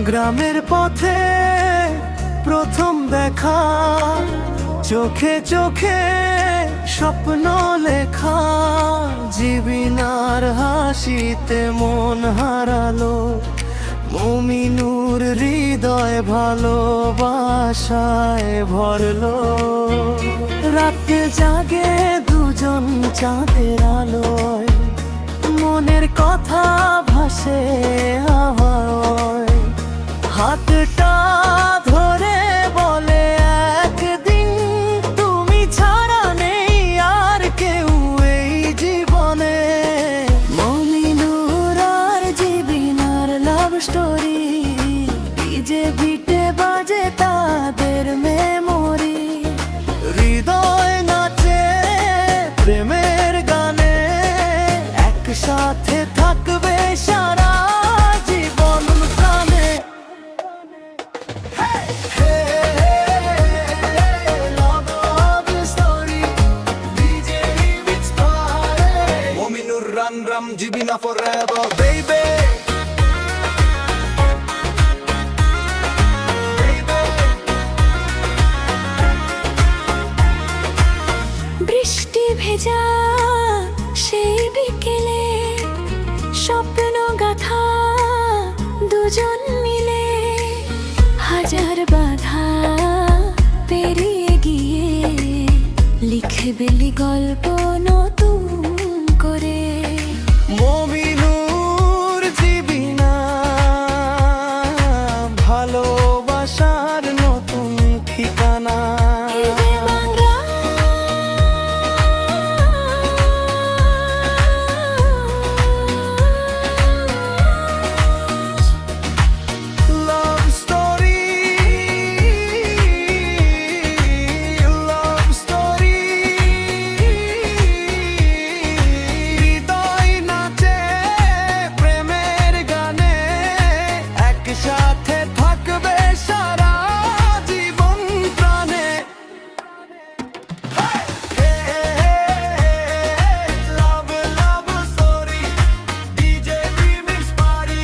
গ্রামের পথে প্রথম দেখা, চোখে চোখে স্বপ্ন লেখা, জীবিনার হাসিতে মন হারালো, মুমিনুর হৃদয় ভালোবাসায় ভরলো। রাতে জাগে দুজন চাঁদের আলোয়, মনের কথা ভাসে হাওয়ায়। হাতটা ধরে বলে একদিন তুমি ছাড়া নেই আর কেউ এই জীবনে। মুমিনুর আর জীবিনার লাভ স্টোরি, ডিজে বিটে বাজে তাদের মেমোরি। হৃদয় নাচে প্রেমের গানে, একসাথে থাকবে সারা জীবন প্রাণে। Muminur run ram jibina forever baby. বৃষ্টি ভেজা সেই বিকেলে, স্বপ্ন গাথা দুজন মিলে। হাজার বাধা পেরিয়ে গিয়ে লিখবে গল্প নতুন করে। মুমিনুর জীবিনা ভালোবাসার নতুন ঠিকানা। সাথে থাকবে সারা জীবন প্রাণে। Love love story, DJ remix party,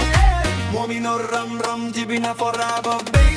Muminur Ram Ram জীবিনা ফরএভার।